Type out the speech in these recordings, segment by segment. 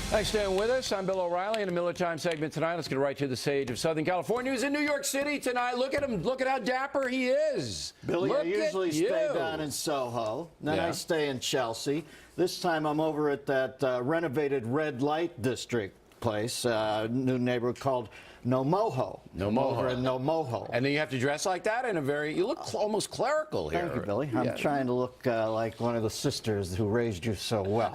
Thanks for staying with us. I'm Bill O'Reilly in the Miller Time segment tonight. Let's get right to the sage of Southern California. He's in New York City tonight. Look at him. Look at how dapper he is. Billy, Look I usually stay down in Soho. Then I stay in Chelsea. This time I'm over at that renovated red light district place, new neighborhood called Nomoho. Over in Nomoho. And then you have to dress like that in a very, you look almost clerical here. Thank you, Billy. I'm trying to look like one of the sisters who raised you so well.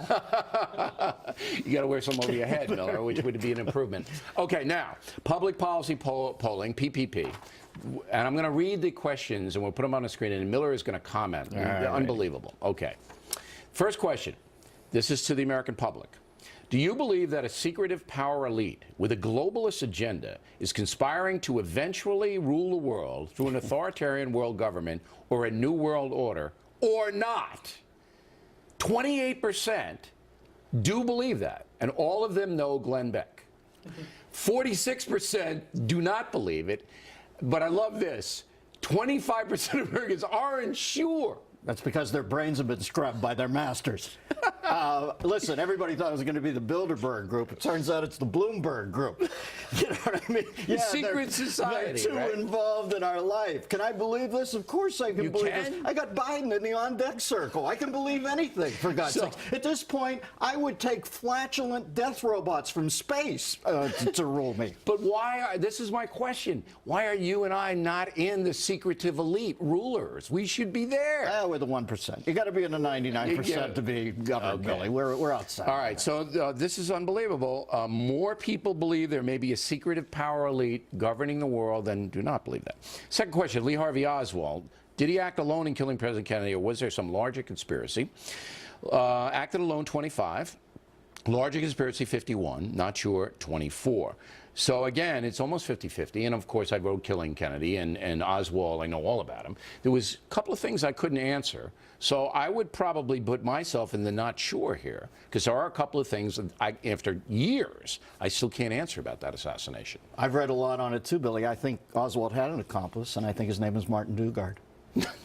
You got to wear some over your head, Miller, which would be an improvement. Okay, now, public policy polling, PPP. And I'm going to read the questions, and we'll put them on the screen, and Miller is going to comment. They're unbelievable. Okay. First question. This is to the American public. Do you believe that a secretive power elite with a globalist agenda is conspiring to eventually rule the world through an authoritarian world government or a new world order, or not? 28% do believe that, and all of them know Glenn Beck. 46% do not believe it, but I love this. 25% of Americans aren't sure. That's because their brains have been scrubbed by their masters. Listen, everybody thought it was going to be the Bilderberg group. It turns out it's the Bloomberg group. You know what I mean? The secret society, they're too involved in our life. Can I believe this? Of course I can believe this. I got Biden in the on-deck circle. I can believe anything, for God's sake. At this point, I would take flatulent death robots from space to rule me. But why this is my question. Why are you and I not in the secretive elite rulers? We should be there. We're the 1%. You got to be in the 99% to be governed, Billy. We're outside. All right, so this is unbelievable. More people believe there may be a secretive power elite governing the world than do not believe that. Second question, Lee Harvey Oswald. Did he act alone in killing President Kennedy, or was there some larger conspiracy? Acted alone, 25. Larger conspiracy, 51. Not sure, 24. So again, it's almost 50-50. And of course, I wrote Killing Kennedy, and Oswald, I know all about him. There was a couple of things I couldn't answer. So I would probably put myself in the not sure here, because there are a couple of things that after years, I still can't answer about that assassination. I've read a lot on it too, Billy. I think Oswald had an accomplice, and I think his name is Martin Dugard.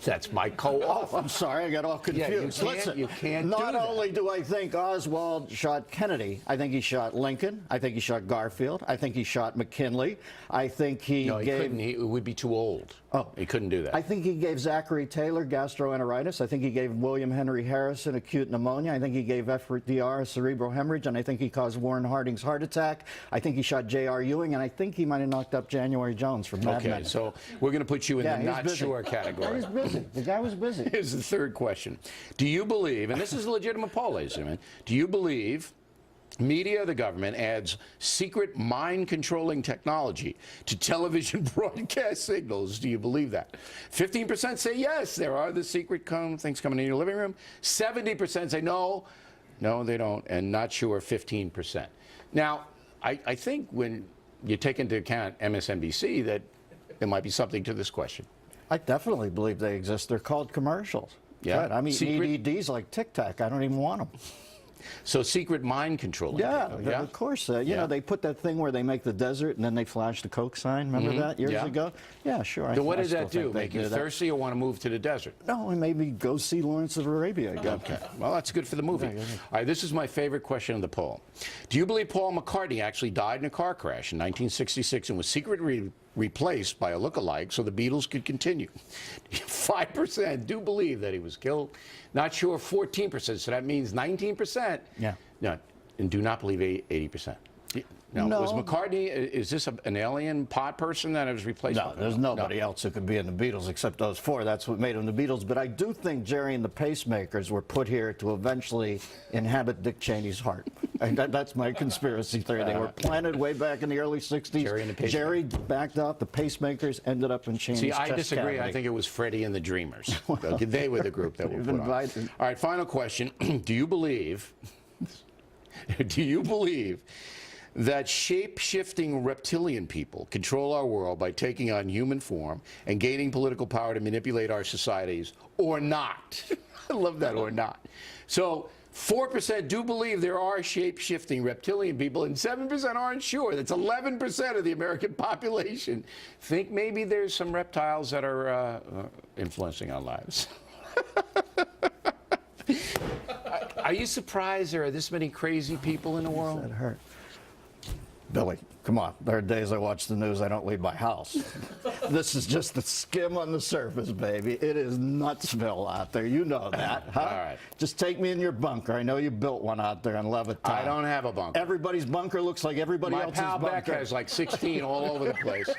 That's my co-author. Oh, I'm sorry, I got all confused. Listen, you can't not only do I think Oswald shot Kennedy, I think he shot Lincoln, I think he shot Garfield, I think he shot McKinley, I think he gave... He would be too old. Oh. He couldn't do that. I think he gave Zachary Taylor gastroenteritis. I think he gave William Henry Harrison acute pneumonia. I think he gave FDR a cerebral hemorrhage, and I think he caused Warren Harding's heart attack. I think he shot J.R. Ewing, and I think he might have knocked up January Jones from Mad Men. Okay, so we're going to put you in the not sure category. He was busy. The guy was busy. Here's the third question. Do you believe, and this is a legitimate poll, ladies and gentlemen, do you believe media, the government, adds secret mind-controlling technology to television broadcast signals? Do you believe that? 15% say yes, there are the secret things coming in your living room. 70% say no, they don't, and not sure, 15%. Now, I think when you take into account MSNBC that there might be something to this question. I definitely believe they exist. They're called commercials. Yeah. I mean, EDDs like Tic Tac. I don't even want them. So secret mind controlling. Yeah, of course. You know, they put that thing where they make the desert and then they flash the Coke sign. Remember that years ago? Yeah, sure. Then what does that do? Make you thirsty or want to move to the desert? No, and maybe go see Lawrence of Arabia again. Okay. Well, that's good for the movie. All right, this is my favorite question of the poll. Do you believe Paul McCartney actually died in a car crash in 1966 and was secretly replaced by a look-alike so the Beatles could continue? 5% do believe that he was killed. Not sure, 14%. So that means 19%. Yeah. No, and do not believe 80%. No. Was McCartney, is this an alien pod person that was replaced? No, there's nobody else who could be in the Beatles except those four. That's what made them the Beatles. But I do think Jerry and the Pacemakers were put here to eventually inhabit Dick Cheney's heart. And that's my conspiracy theory. They were planted way back in the early 60s. Jerry backed out. The Pacemakers ended up in Cheney's chest I disagree. cavity. I think it was Freddie and the Dreamers. They were the group that were put on. All right, final question. Do you believe that shape-shifting reptilian people control our world by taking on human form and gaining political power to manipulate our societies, or not? I love that, or not. So 4% do believe there are shape-shifting reptilian people, and 7% aren't sure. That's 11% of the American population think maybe there's some reptiles that are influencing our lives. Are you surprised there are this many crazy people in the world? That hurt. Billy, come on. There are days I watch the news, I don't leave my house. This is just the skim on the surface, baby. It is Nutsville out there. You know that, huh? All right. Just take me in your bunker. I know you built one out there in Levittown. I don't have a bunker. Everybody's bunker looks like everybody My else's pal bunker. Beck has like 16 all over the place.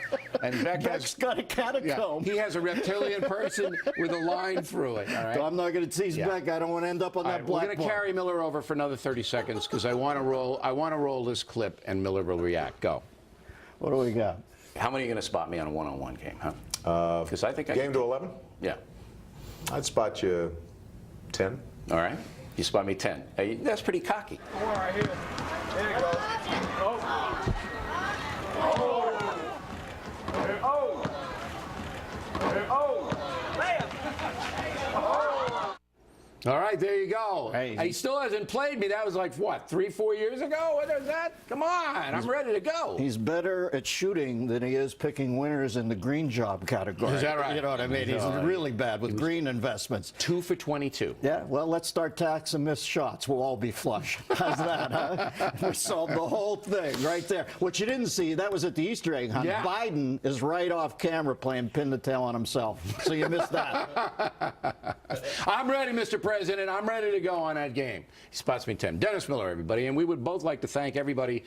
And Beck Beck's has, got a catacomb. he has a reptilian person with a line through it, all right? So I'm not going to tease Yeah. Beck. I don't want to end up on All that right, we're going to blackboard. carry Miller over for another 30 seconds because I want to roll this clip and Miller will react. Go. What do we got? How many are you going to spot me on a one-on-one game, huh? Because I think I Game to 11? Yeah. I'd spot you 10. All right. You spot me 10. Hey, that's pretty cocky. One right here. There you go. Oh. Oh. Oh. Layup. All right, there you go. Hey. He still hasn't played me. That was like, what, 3-4 years ago? What was that? Come on, I'm ready to go. He's better at shooting than he is picking winners in the green job category. Is that right? You know what I mean? He's really bad with green investments. 2 for 22. Yeah, well, let's start taxing missed shots. We'll all be flush. How's that, huh? We solved the whole thing right there. What you didn't see, that was at the Easter egg hunt. Yeah. Biden is right off camera playing pin the tail on himself. So you missed that. I'm ready, Mr. President. I'm ready to go on that game. He spots me 10. Dennis Miller, everybody. And we would both like to thank everybody